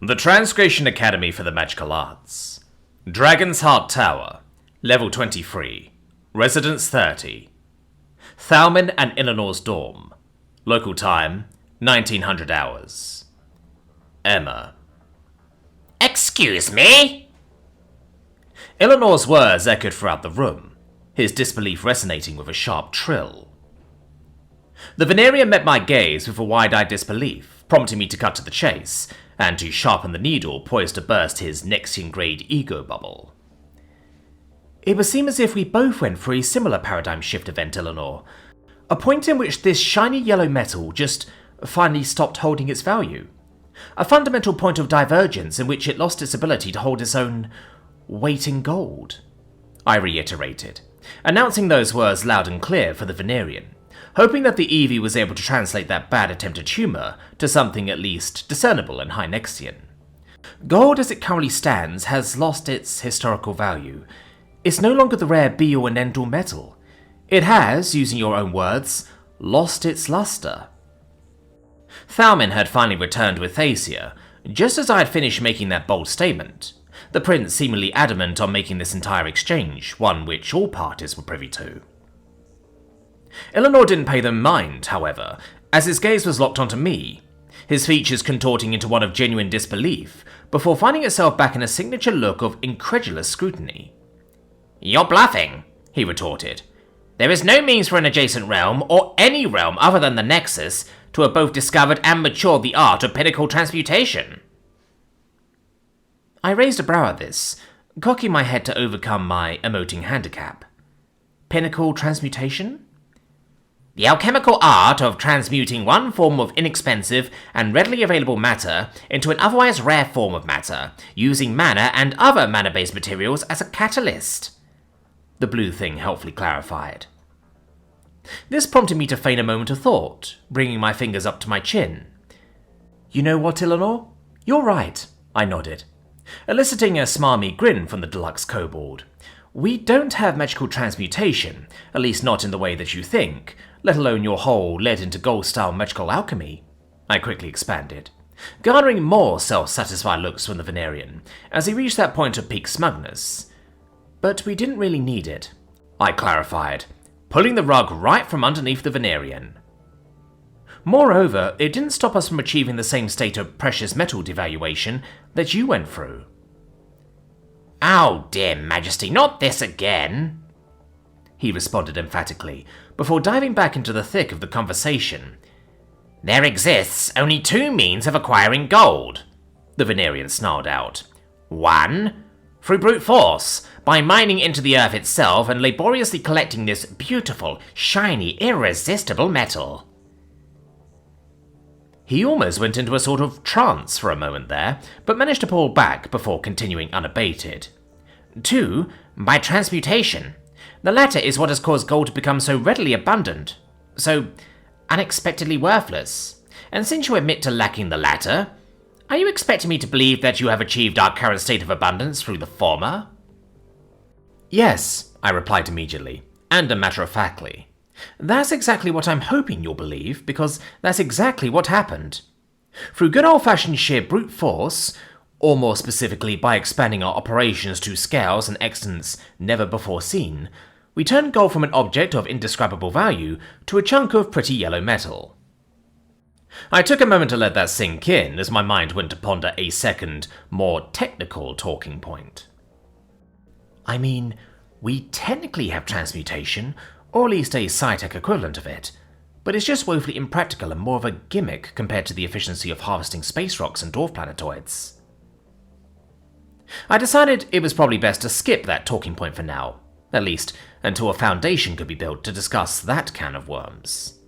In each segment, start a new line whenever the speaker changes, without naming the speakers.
The Transgression Academy for the Magical Arts. Dragon's Heart Tower. Level 23. Residence 30. Thalmin and Eleanor's dorm. Local time, 1900 hours. Emma.
Excuse me?
Eleanor's words echoed throughout the room, his disbelief resonating with a sharp trill. The Venerian met my gaze with a wide-eyed disbelief, prompting me to cut to the chase, and to sharpen the needle poised to burst his Nexian-grade ego bubble. It would seem as if we both went through a similar paradigm shift event, Eleanor. A point in which this shiny yellow metal just finally stopped holding its value. A fundamental point of divergence in which it lost its ability to hold its own weight in gold. I reiterated, announcing those words loud and clear for the Venerian, hoping that the Eevee was able to translate that bad attempt at humour to something at least discernible in High Nexian. Gold as it currently stands has lost its historical value. It's no longer the rare be-all and end-all metal. It has, using your own words, lost its luster. Thalmin had finally returned with Thacia, just as I had finished making that bold statement, the prince seemingly adamant on making this entire exchange one which all parties were privy to. Eleanor didn't pay them mind, however, as his gaze was locked onto me, his features contorting into one of genuine disbelief, before finding itself back in a signature look of incredulous scrutiny.
You're bluffing, he retorted. There is no means for an adjacent realm, or any realm other than the Nexus, to have both discovered and matured the art of pinnacle transmutation.
I raised a brow at this, cocking my head to overcome my emoting handicap. Pinnacle transmutation?
The alchemical art of transmuting one form of inexpensive and readily available matter into an otherwise rare form of matter, using mana and other mana-based materials as a catalyst, the blue thing helpfully clarified. This prompted me to feign a moment of thought, bringing my fingers up to my chin. You know what, Eleanor? You're right, I nodded, eliciting a smarmy grin from the deluxe kobold. We don't have magical transmutation, at least not in the way that you think, let alone your whole lead-into-gold-style magical alchemy, I quickly expanded, garnering more self-satisfied looks from the Venerian, as he reached that point of peak smugness. But we didn't really need it, I clarified, pulling the rug right from underneath the Venerian. Moreover, it didn't stop us from achieving the same state of precious metal devaluation that you went through. Oh, dear Majesty, not this again, he responded emphatically, before diving back into the thick of the conversation. There exists only two means of acquiring gold, the Venerian snarled out. One, through brute force, by mining into the earth itself and laboriously collecting this beautiful, shiny, irresistible metal.
He almost went into a sort of trance for a moment there, but managed to pull back before continuing unabated.
Two, by transmutation. The latter is what has caused gold to become so readily abundant, so unexpectedly worthless. And since you admit to lacking the latter, are you expecting me to believe that you have achieved our current state of abundance through the former?
Yes, I replied immediately, and matter-of-factly. That's exactly what I'm hoping you'll believe, because that's exactly what happened. Through good old-fashioned sheer brute force, or more specifically by expanding our operations to scales and extents never before seen, we turned gold from an object of indescribable value to a chunk of pretty yellow metal. I took a moment to let that sink in as my mind went to ponder a second, more technical talking point. I mean, we technically have transmutation, or at least a sci-tech equivalent of it, but it's just woefully impractical and more of a gimmick compared to the efficiency of harvesting space rocks and dwarf planetoids. I decided it was probably best to skip that talking point for now, at least until a foundation could be built to discuss that can of worms.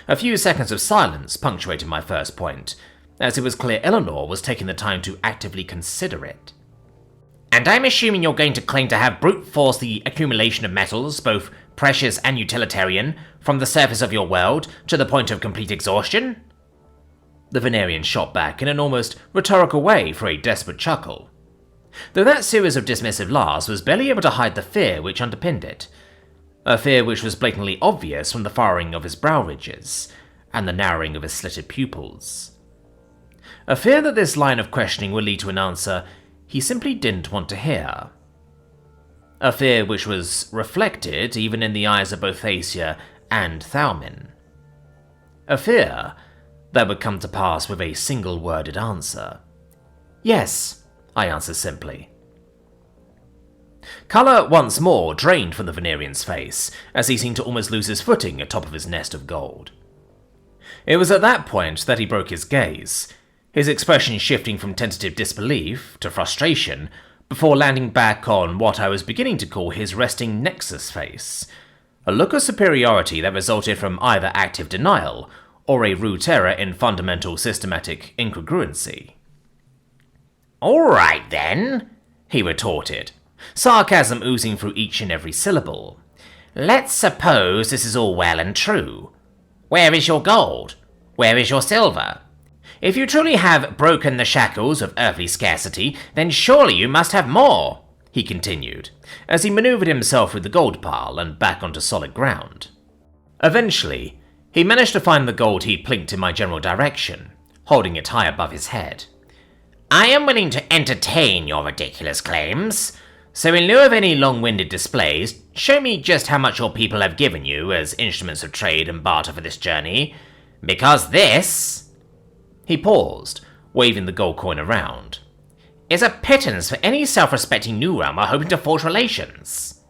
A few seconds of silence punctuated my first point, as it was clear Eleanor was taking the time to actively consider it.
And I'm assuming you're going to claim to have brute force the accumulation of metals, both precious and utilitarian, from the surface of your world to the point of complete exhaustion? The Venerian shot back in an almost rhetorical way for a desperate chuckle, though that series of dismissive laughs was barely able to hide the fear which underpinned it, a fear which was blatantly obvious from the furrowing of his brow ridges and the narrowing of his slitted pupils.
a fear that this line of questioning would lead to an answer he simply didn't want to hear. A fear which was reflected even in the eyes of both Thacia and Thalmin. A fear that would come to pass with a single-worded answer. "Yes," I answered simply. Colour once more drained from the Venerian's face, as he seemed to almost lose his footing atop of his nest of gold. It was at that point that he broke his gaze, his expression shifting from tentative disbelief to frustration, before landing back on what I was beginning to call his resting Nexus face, a look of superiority that resulted from either active denial or a root error in fundamental systematic incongruency.
"All right, then,"
he retorted, sarcasm oozing through each and every syllable.
"Let's suppose this is all well and true. Where is your gold? Where is your silver? If you truly have broken the shackles of earthly scarcity, then surely you must have more," he continued, as he maneuvered himself through the gold pile and back onto solid ground. Eventually, he managed to find the gold he'd plinked in my general direction, holding it high above his head. "I am willing to entertain your ridiculous claims. So in lieu of any long-winded displays, show me just how much your people have given you as instruments of trade and barter for this journey. Because this,"
he paused, waving the gold coin around,
"is a pittance for any self-respecting new realmer hoping to forge relations."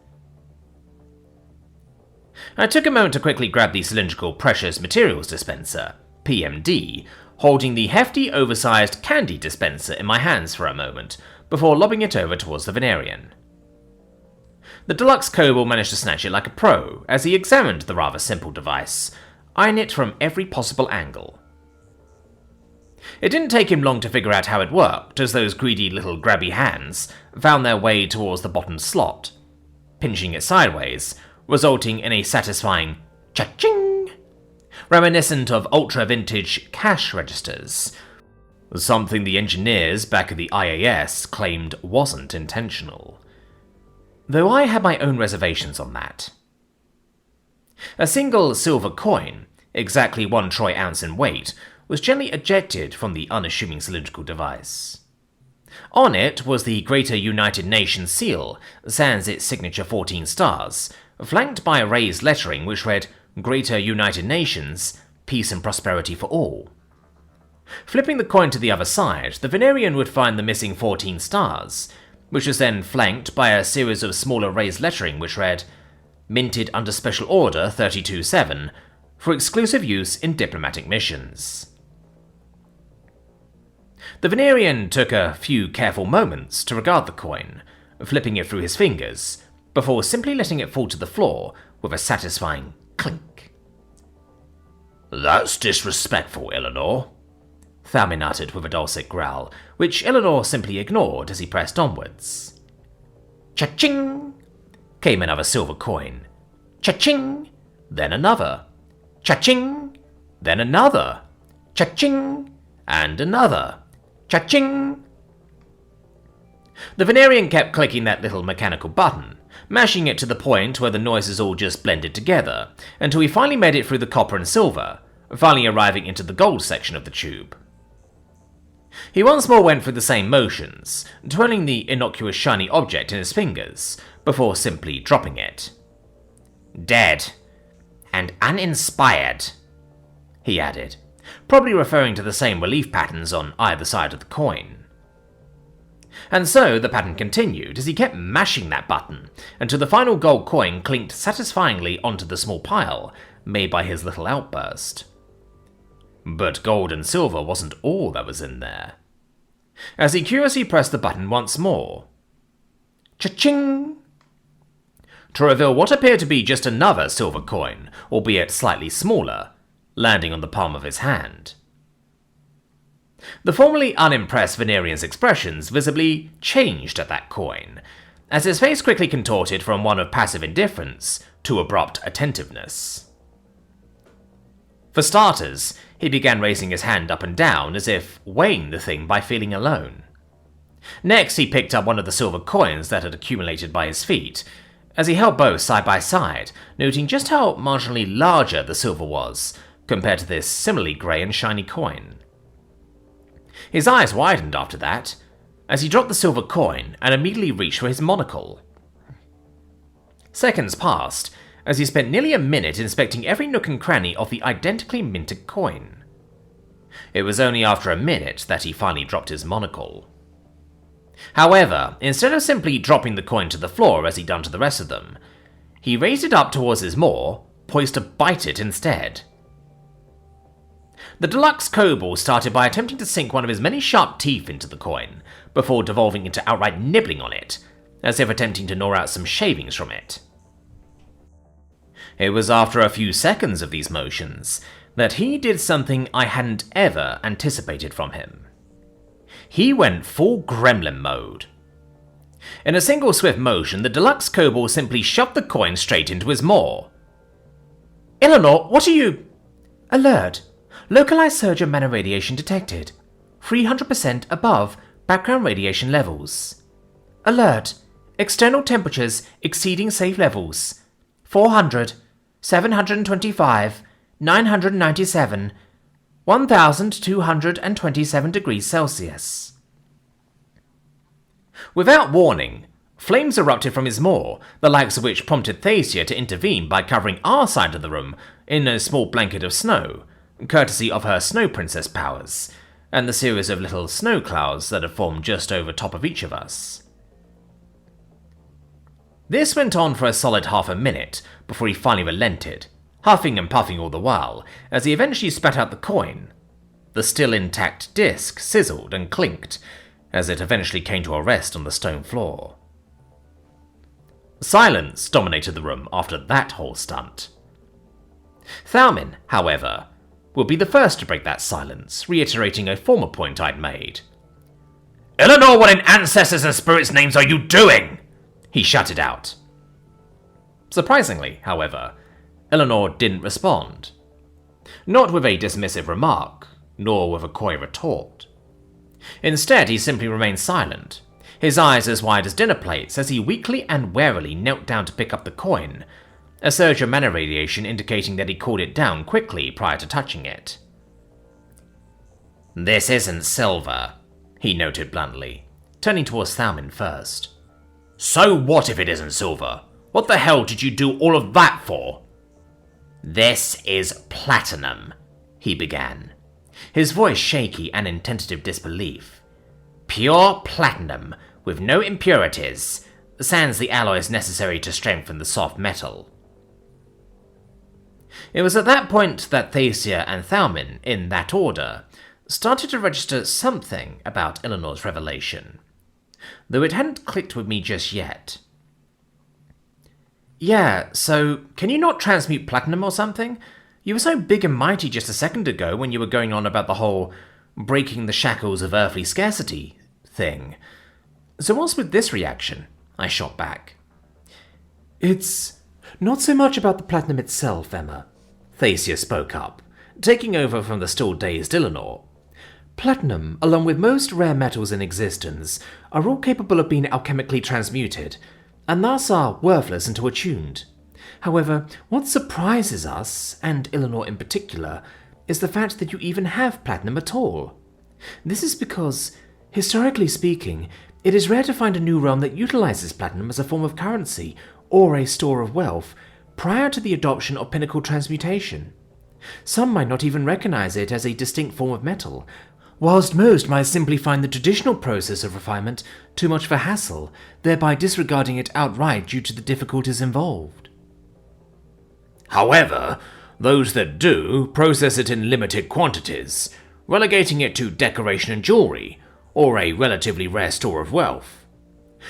I took a moment to quickly grab the cylindrical precious materials dispenser, PMD, holding the hefty, oversized candy dispenser in my hands for a moment, before lobbing it over towards the Venerian. The deluxe kobold managed to snatch it like a pro as he examined the rather simple device, eyeing it from every possible angle. It didn't take him long to figure out how it worked, as those greedy little grabby hands found their way towards the bottom slot, pinching it sideways, resulting in a satisfying cha-ching, reminiscent of ultra-vintage cash registers, something the engineers back at the IAS claimed wasn't intentional. Though I had my own reservations on that. A single silver coin, exactly 1 troy ounce in weight, was gently ejected from the unassuming cylindrical device. On it was the Greater United Nations seal, sans its signature 14 stars, flanked by raised lettering which read, "Greater United Nations, Peace and Prosperity for All." Flipping the coin to the other side, the Venerian would find the missing 14 stars, which was then flanked by a series of smaller raised lettering which read, "Minted under Special Order 32-7, for exclusive use in diplomatic missions." The Venerian took a few careful moments to regard the coin, flipping it through his fingers, before simply letting it fall to the floor with a satisfying clink. "That's disrespectful, Eleanor," Thalmin uttered with a dulcet growl, which Eleanor simply ignored as he pressed onwards. Cha-ching! Came another silver coin. Cha-ching! Then another. Cha-ching! Then another. Cha-ching! And another. Cha-ching! The Venerian kept clicking that little mechanical button, mashing it to the point where the noises all just blended together, until he finally made it through the copper and silver, finally arriving into the gold section of the tube. He once more went through the same motions, twirling the innocuous shiny object in his fingers, before simply dropping it.
"Dead. And uninspired,"
he added, probably referring to the same relief patterns on either side of the coin. And so the pattern continued as he kept mashing that button until the final gold coin clinked satisfyingly onto the small pile made by his little outburst. But gold and silver wasn't all that was in there. As he curiously pressed the button once more, cha-ching! To reveal what appeared to be just another silver coin, albeit slightly smaller, landing on the palm of his hand. The formerly unimpressed Venerian's expressions visibly changed at that coin, as his face quickly contorted from one of passive indifference to abrupt attentiveness. For starters, he began raising his hand up and down as if weighing the thing by feeling alone. Next, he picked up one of the silver coins that had accumulated by his feet, as he held both side by side, noting just how marginally larger the silver was compared to this similarly grey and shiny coin. His eyes widened after that, as he dropped the silver coin and immediately reached for his monocle. Seconds passed, as he spent nearly a minute inspecting every nook and cranny of the identically minted coin. It was only after a minute that he finally dropped his monocle. However, instead of simply dropping the coin to the floor as he'd done to the rest of them, he raised it up towards his maw, poised to bite it instead. The deluxe kobold started by attempting to sink one of his many sharp teeth into the coin, before devolving into outright nibbling on it, as if attempting to gnaw out some shavings from it. It was after a few seconds of these motions that he did something I hadn't ever anticipated from him. He went full Gremlin mode. In a single swift motion, the deluxe kobold simply shoved the coin straight into his maw. "Eleanor, what are you—" "Alert. Localized surge of mana radiation detected. 300% above background radiation levels. Alert. External temperatures exceeding safe levels. 400, 725, 997, 1227 degrees Celsius." Without warning, flames erupted from his maw, the likes of which prompted Thacia to intervene by covering our side of the room in a small blanket of snow, courtesy of her Snow Princess powers, and the series of little snow clouds that had formed just over top of each of us. This went on for a solid half a minute before he finally relented, huffing and puffing all the while, as he eventually spat out the coin. The still intact disc sizzled and clinked, as it eventually came to a rest on the stone floor. Silence dominated the room after that whole stunt. Thalmin, however, would be the first to break that silence, reiterating a former point I'd made. "Eleanor, what in ancestors and spirits' names are you doing?" he shouted out. Surprisingly, however, Eleanor didn't respond. Not with a dismissive remark, nor with a coy retort. Instead, he simply remained silent, his eyes as wide as dinner plates as he weakly and warily knelt down to pick up the coin, a surge of mana radiation indicating that he called it down quickly prior to touching it. "This isn't silver," he noted bluntly, turning towards Thalmin first. "So what if it isn't silver? What the hell did you do all of that for?" "This is platinum," he began, his voice shaky and in tentative disbelief. "Pure platinum, with no impurities, sans the alloys necessary to strengthen the soft metal." It was at that point that Thacia and Thalmin, in that order, started to register something about Eleanor's revelation, though it hadn't clicked with me just yet. "Yeah, so can you not transmute platinum or something? You were so big and mighty just a second ago when you were going on about the whole breaking the shackles of earthly scarcity thing. So what's with this reaction?" I shot back. "It's not so much about the platinum itself, Emma," Thacia spoke up, taking over from the still dazed Eleanor. "Platinum, along with most rare metals in existence, are all capable of being alchemically transmuted, and thus are worthless until attuned. However, what surprises us, and Eleanor in particular, is the fact that you even have platinum at all. This is because, historically speaking, it is rare to find a new realm that utilizes platinum as a form of currency or a store of wealth prior to the adoption of pinnacle transmutation. Some might not even recognize it as a distinct form of metal, whilst most might simply find the traditional process of refinement too much of a hassle, thereby disregarding it outright due to the difficulties involved. However, those that do process it in limited quantities, relegating it to decoration and jewelry, or a relatively rare store of wealth.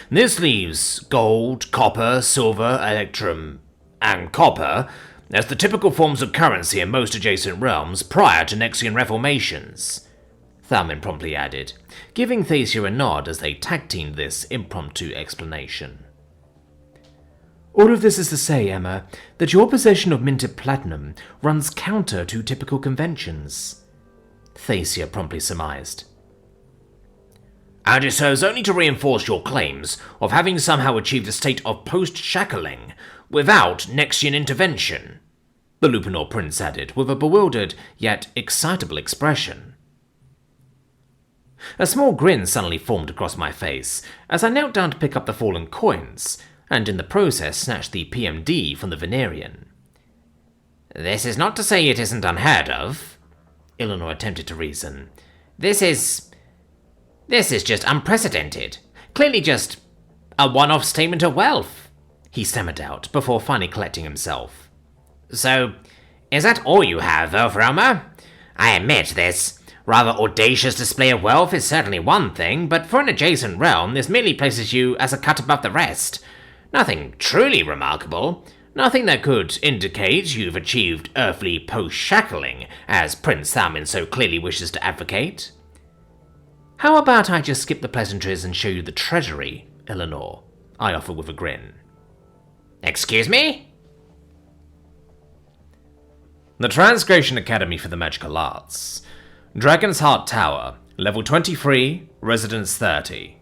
This leaves gold, copper, silver, electrum, and copper as the typical forms of currency in most adjacent realms prior to Nexian reformations," Thalmin promptly added, giving Thacia a nod as they tag-teamed this impromptu explanation. "All of this is to say, Emma, that your possession of minted platinum runs counter to typical conventions," Thacia promptly surmised. "And it serves only to reinforce your claims of having somehow achieved a state of post-shackling without Nexian intervention," the Lupanor prince added with a bewildered yet excitable expression. A small grin suddenly formed across my face as I knelt down to pick up the fallen coins, and in the process snatched the PMD from the Venerian.
"This is not to say it isn't unheard of," Eleanor attempted to reason. This is just unprecedented. Clearly just a one-off statement of wealth," he stammered out before finally collecting himself. "So, is that all you have, Elframa? I admit this rather audacious display of wealth is certainly one thing, but for an adjacent realm, this merely places you as a cut above the rest. Nothing truly remarkable. Nothing that could indicate you've achieved earthly post-shackling, as Prince Thalmin so clearly wishes to advocate."
"How about I just skip the pleasantries and show you the treasury, Eleanor?" I offered with a grin.
"Excuse me?"
The Transgression Academy for the Magical Arts. Dragon's Heart Tower, Level 23, Residence 30.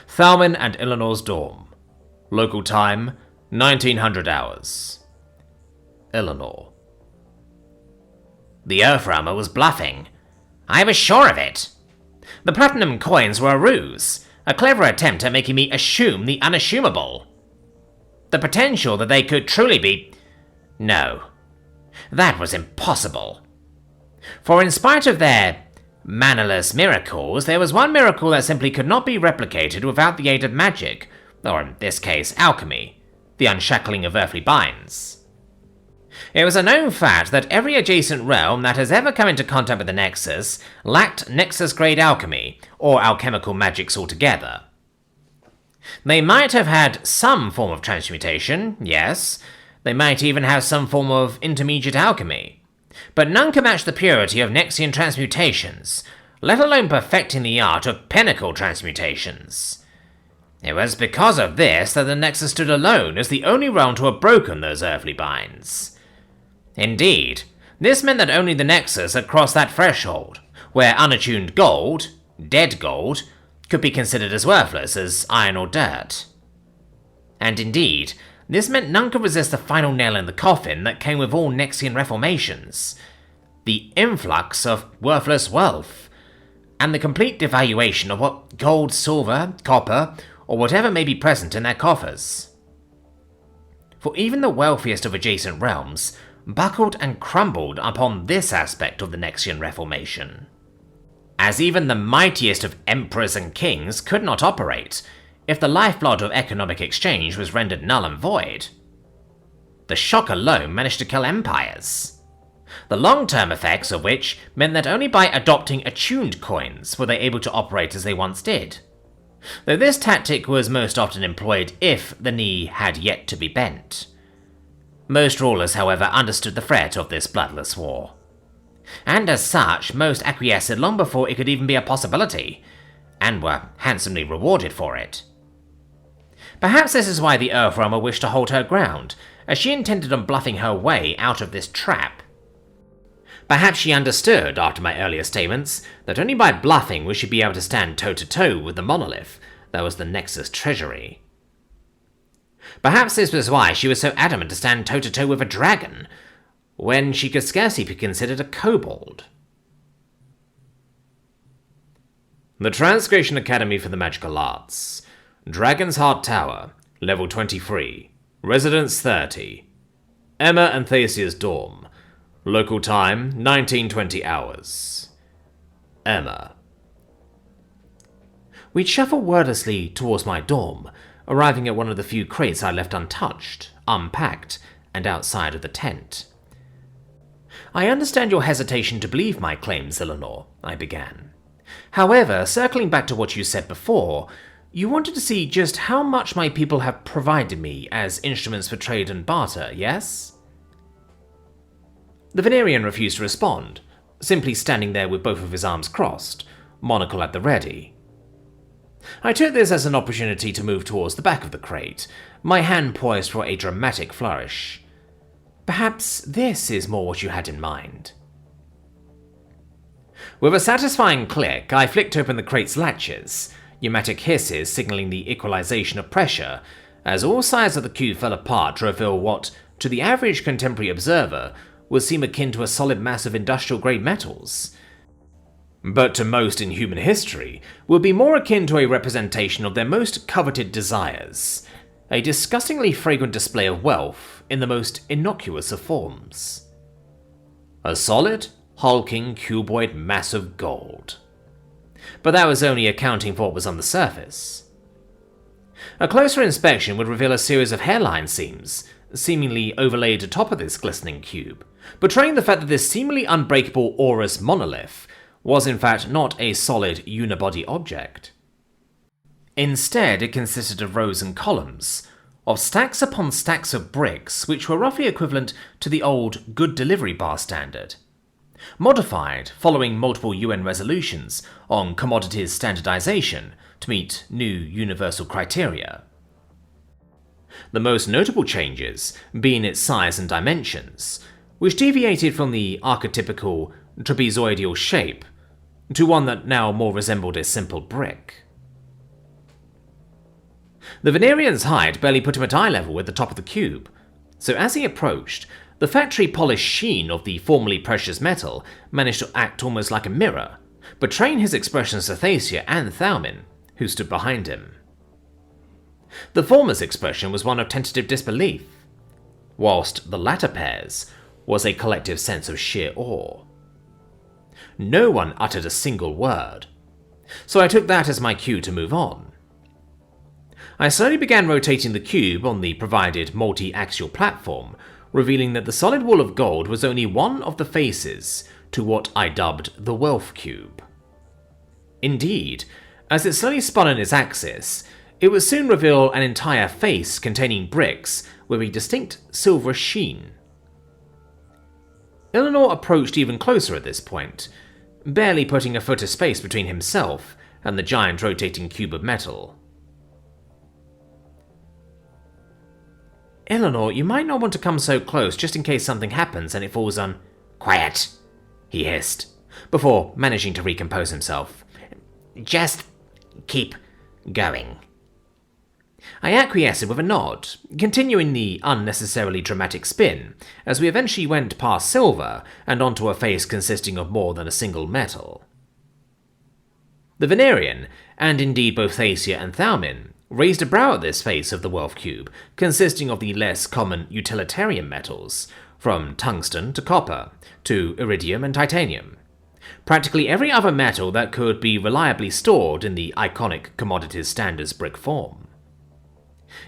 Thalmin and Eleanor's dorm. Local time, 1900 hours. Eleanor.
The Earthrealmer was bluffing. I was sure of it. The platinum coins were a ruse, a clever attempt at making me assume the unassumable. The potential that they could truly be... No, that was impossible. For in spite of their mannerless miracles, there was one miracle that simply could not be replicated without the aid of magic, or in this case, alchemy, the unshackling of earthly binds. It was a known fact that every adjacent realm that has ever come into contact with the Nexus lacked Nexus-grade alchemy, or alchemical magics altogether. They might have had some form of transmutation, yes. They might even have some form of intermediate alchemy. But none can match the purity of Nexian transmutations, let alone perfecting the art of pinnacle transmutations. It was because of this that the Nexus stood alone as the only realm to have broken those earthly binds. Indeed, this meant that only the Nexus had crossed that threshold, where unattuned gold, dead gold, could be considered as worthless as iron or dirt. And indeed, this meant none could resist the final nail in the coffin that came with all Nexian reformations, the influx of worthless wealth, and the complete devaluation of what gold, silver, copper, or whatever may be present in their coffers. For even the wealthiest of adjacent realms buckled and crumbled upon this aspect of the Nexian reformation, as even the mightiest of emperors and kings could not operate if the lifeblood of economic exchange was rendered null and void. The shock alone managed to kill empires, the long-term effects of which meant that only by adopting attuned coins were they able to operate as they once did, though this tactic was most often employed if the knee had yet to be bent. Most rulers, however, understood the threat of this bloodless war, and as such, most acquiesced long before it could even be a possibility, and were handsomely rewarded for it. Perhaps this is why the Earthrealmer wished to hold her ground, as she intended on bluffing her way out of this trap. Perhaps she understood, after my earlier statements, that only by bluffing would she be able to stand toe-to-toe with the monolith that was the Nexus treasury. Perhaps this was why she was so adamant to stand toe-to-toe with a dragon, when she could scarcely be considered a kobold.
The Transgression Academy for the Magical Arts. Dragon's Heart Tower, Level 23, Residence 30. Emma and Thasia's dorm. Local time, 1920 hours. Emma. We'd shuffle wordlessly towards my dorm, arriving at one of the few crates I left untouched, unpacked, and outside of the tent. "I understand your hesitation to believe my claims, Eleanor," I began. "However, circling back to what you said before, you wanted to see just how much my people have provided me as instruments for trade and barter, yes?" The Venerian refused to respond, simply standing there with both of his arms crossed, monocle at the ready. I took this as an opportunity to move towards the back of the crate, my hand poised for a dramatic flourish. "Perhaps this is more what you had in mind." With a satisfying click, I flicked open the crate's latches, pneumatic hisses signaling the equalization of pressure, as all sides of the cube fell apart to reveal what, to the average contemporary observer, would seem akin to a solid mass of industrial-grade metals. but to most in human history would be more akin to a representation of their most coveted desires, a disgustingly fragrant display of wealth in the most innocuous of forms. A solid, hulking, cuboid mass of gold. But that was only accounting for what was on the surface. A closer inspection would reveal a series of hairline seams, seemingly overlaid atop of this glistening cube, betraying the fact that this seemingly unbreakable aurous monolith was in fact not a solid unibody object. Instead, it consisted of rows and columns, of stacks upon stacks of bricks which were roughly equivalent to the old Good Delivery Bar standard, modified following multiple UN resolutions on commodities standardization to meet new universal criteria. The most notable changes being its size and dimensions, which deviated from the archetypical trapezoidal shape to one that now more resembled a simple brick. The Venerian's height barely put him at eye level with the top of the cube, so as he approached, the factory-polished sheen of the formerly precious metal managed to act almost like a mirror, betraying his expressions to Thacia and Thalmin, who stood behind him. The former's expression was one of tentative disbelief, whilst the latter pair's was a collective sense of sheer awe. No one uttered a single word, so I took that as my cue to move on. I slowly began rotating the cube on the provided multi-axial platform, revealing that the solid wall of gold was only one of the faces to what I dubbed the Wealth Cube. Indeed, as it slowly spun on its axis, it would soon reveal an entire face containing bricks with a distinct silver sheen. Eleanor approached even closer at this point, barely putting a foot of space between himself and the giant rotating cube of metal. Eleanor, you might not want to come so close just in case something happens and it falls on...
Quiet, he hissed, before managing to recompose himself. Just keep going.
I acquiesced with a nod, continuing the unnecessarily dramatic spin, as we eventually went past silver and onto a face consisting of more than a single metal. The Venerian, and indeed both Thacia and Thalmin, raised a brow at this face of the Wealth Cube, consisting of the less common utilitarian metals, from tungsten to copper, to iridium and titanium. Practically every other metal that could be reliably stored in the iconic commodities standards brick form.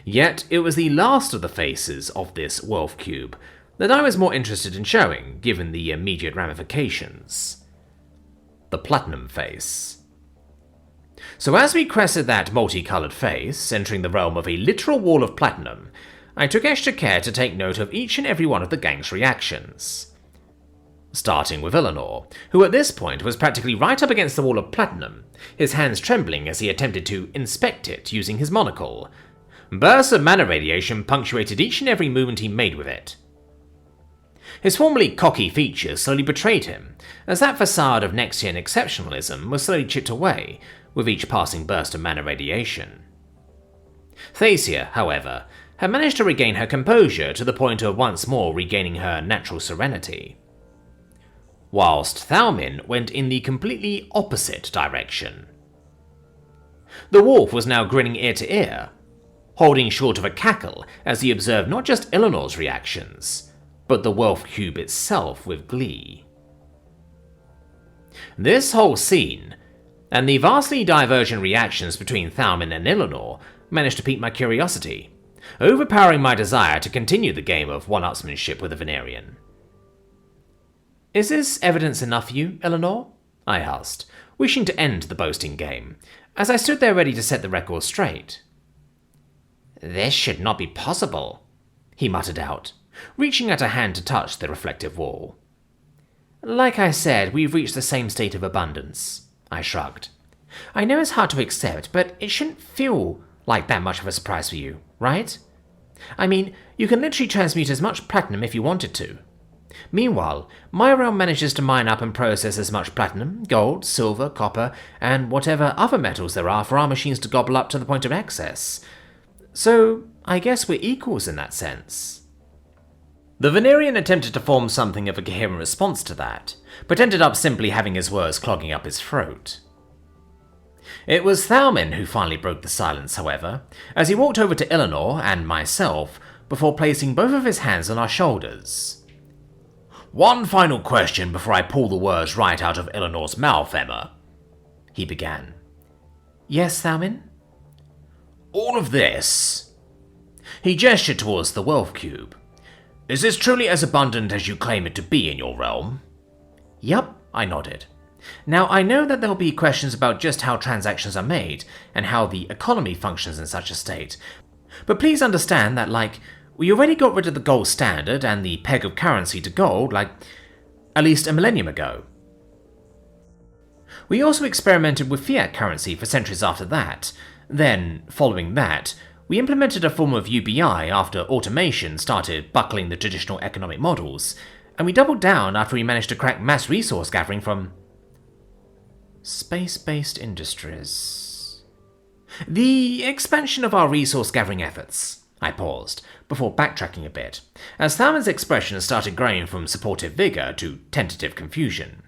Yet it was the last of the faces of this Wealth Cube that I was more interested in showing, given the immediate ramifications. The Platinum face. So as we crested that multicolored face, entering the realm of a literal wall of platinum, I took extra care to take note of each and every one of the gang's reactions. Starting with Eleanor, who at this point was practically right up against the wall of platinum, his hands trembling as he attempted to inspect it using his monocle. Bursts of mana radiation punctuated each and every movement he made with it. His formerly cocky features slowly betrayed him, as that facade of Nexian exceptionalism was slowly chipped away with each passing burst of mana radiation. Thacia, however, had managed to regain her composure to the point of once more regaining her natural serenity, whilst Thalmin went in the completely opposite direction. The wolf was now grinning ear to ear, holding short of a cackle as he observed not just Eleanor's reactions, but the Wealth Cube itself with glee. This whole scene, and the vastly divergent reactions between Thalmin and Eleanor, managed to pique my curiosity, overpowering my desire to continue the game of one-upsmanship with the Venerian. "Is this evidence enough for you, Eleanor?" I asked, wishing to end the boasting game, as I stood there ready to set the record straight.
"This should not be possible,"
he muttered out, reaching out a hand to touch the reflective wall. "Like I said, we've reached the same state of abundance," I shrugged. "I know it's hard to accept, but it shouldn't feel like that much of a surprise for you, right? I mean, you can literally transmute as much platinum if you wanted to. Meanwhile, my realm manages to mine up and process as much platinum, gold, silver, copper, and whatever other metals there are for our machines to gobble up to the point of excess. So, I guess we're equals in that sense." The Venerian attempted to form something of a coherent response to that, but ended up simply having his words clogging up his throat. It was Thalmin who finally broke the silence, however, as he walked over to Eleanor and myself before placing both of his hands on our shoulders. "One final question before I pull the words right out of Eleanor's mouth, Emma," he began.
"Yes, Thalmin?"
"All of this," he gestured towards the wealth cube, "is this truly as abundant as you claim it to be in your realm?"
"Yup," I nodded. "Now, I know that there'll be questions about just how transactions are made and how the economy functions in such a state, but please understand that, we already got rid of the gold standard and the peg of currency to gold, at least a millennium ago. We also experimented with fiat currency for centuries after that. Then, following that, we implemented a form of UBI after automation started buckling the traditional economic models, and we doubled down after we managed to crack mass resource gathering from space-based industries. The expansion of our resource gathering efforts." I paused, before backtracking a bit, as Thalmin's expression started growing from supportive vigor to tentative confusion.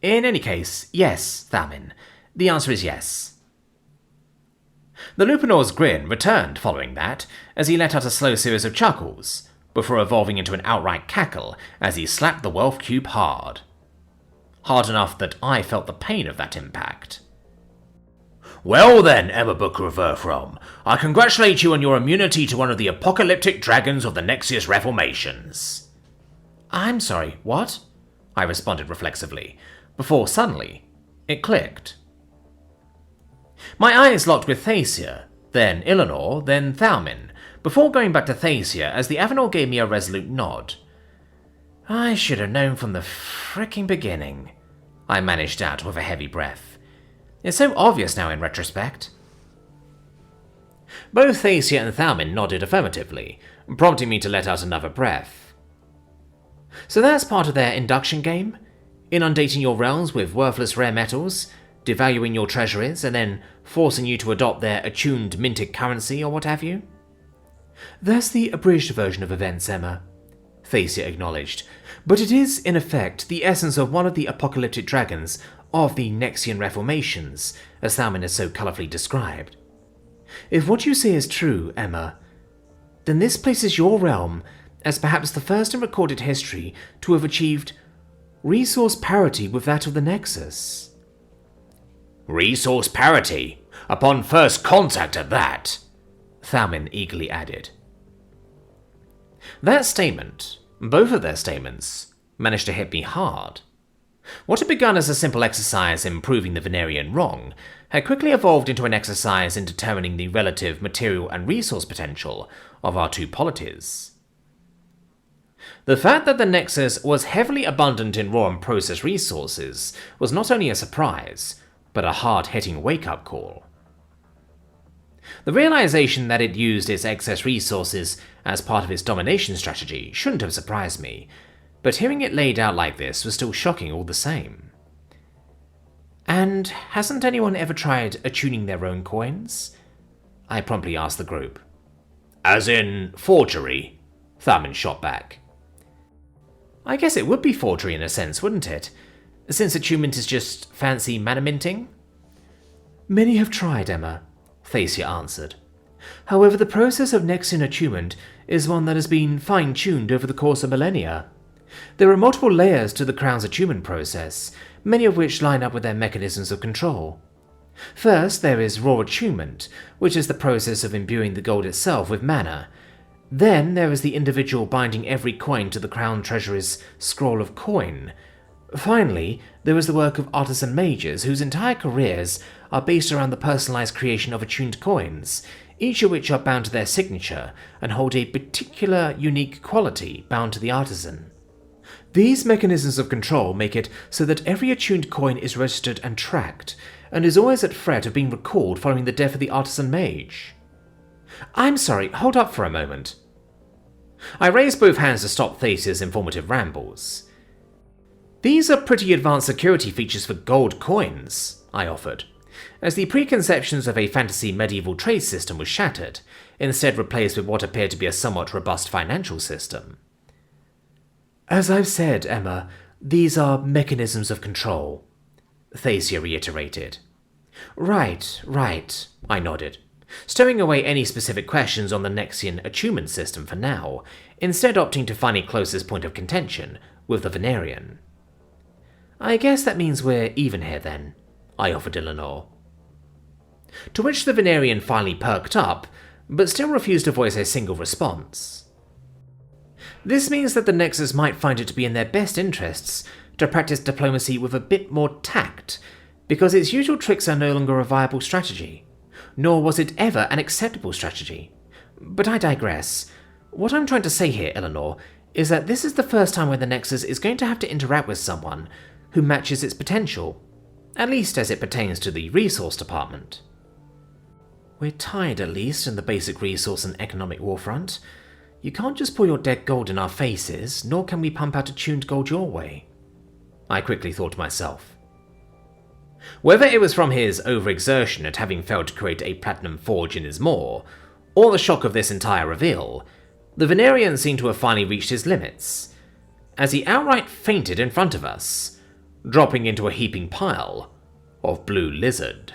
"In any case, yes, Thalmin. The answer is yes." The Lupinor's grin returned following that, as he let out a slow series of chuckles, before evolving into an outright cackle as he slapped the wealth cube hard. Hard enough that I felt the pain of that impact. "Well then, Emma Booker of Earthrealm, I congratulate you on your immunity to one of the apocalyptic dragons of the Nexius Reformations." "I'm sorry, what?" I responded reflexively, before suddenly it clicked. My eyes locked with Thacia, then Eleanor, then Thalmin, before going back to Thacia as the Avenor gave me a resolute nod. "I should have known from the fricking beginning," I managed out with a heavy breath. "It's so obvious now in retrospect." Both Thacia and Thalmin nodded affirmatively, prompting me to let out another breath. "So that's part of their induction game? Inundating your realms with worthless rare metals, devaluing your treasuries, and then forcing you to adopt their attuned minted currency or what have you?" "That's the abridged version of events, Emma," Thacia acknowledged, "but it is, in effect, the essence of one of the apocalyptic dragons of the Nexian Reformations, as Thalmin has so colourfully described. If what you say is true, Emma, then this places your realm as perhaps the first in recorded history to have achieved resource parity with that of the Nexus."
"Resource parity? Upon first contact at that," Thalmin eagerly added. That statement, both of their statements, managed to hit me hard. What had begun as a simple exercise in proving the Venerian wrong had quickly evolved into an exercise in determining the relative material and resource potential of our two polities. The fact that the Nexus was heavily abundant in raw and processed resources was not only a surprise, but a hard-hitting wake-up call. The realization that it used its excess resources as part of its domination strategy shouldn't have surprised me, but hearing it laid out like this was still shocking all the same. "And hasn't anyone ever tried attuning their own coins?" I promptly asked the group. "As in forgery?" Thalmin shot back.
"I guess it would be forgery in a sense, wouldn't it? Since attunement is just fancy mana minting?" "Many have tried, Emma," Thacia answered. "However, the process of Nexian attunement is one that has been fine-tuned over the course of millennia. There are multiple layers to the Crown's attunement process, many of which line up with their mechanisms of control. First, there is raw attunement, which is the process of imbuing the gold itself with mana. Then there is the individual binding every coin to the Crown Treasury's scroll of coin. Finally, there is the work of artisan mages whose entire careers are based around the personalized creation of attuned coins, each of which are bound to their signature and hold a particular unique quality bound to the artisan. These mechanisms of control make it so that every attuned coin is registered and tracked, and is always at threat of being recalled following the death of the artisan mage." "I'm sorry, hold up for a moment." I raised both hands to stop Thacia's informative rambles. "These are pretty advanced security features for gold coins," I offered, as the preconceptions of a fantasy medieval trade system was shattered, instead replaced with what appeared to be a somewhat robust financial system. "As I've said, Emma,
These are mechanisms of control, Thacia reiterated. Right, I nodded, stowing away any specific questions on the Nexian attunement system for now, instead opting to find a closest point of contention with the Venerian. I guess that means we're even here then, I offered Eleanor. To which the Venerian finally perked up, but still refused to voice a single response. This means that the Nexus might find it to be in their best interests to practice diplomacy with a bit more tact, because its usual tricks are no longer a viable strategy, nor was it ever an acceptable strategy. But I digress. What I'm trying to say here, Eleanor, is that this is the first time when the Nexus is going to have to interact with someone who matches its potential, at least as it pertains to the resource department. We're tired, at least, in the basic resource and economic warfront. You can't just pour your dead gold in our faces, nor can we pump out attuned gold your way, I quickly thought to myself. Whether it was from his overexertion at having failed to create a platinum forge in his maw, or the shock of this entire reveal, the Venerian seemed to have finally reached his limits, as he outright fainted in front of us, dropping into a heaping pile of blue lizard.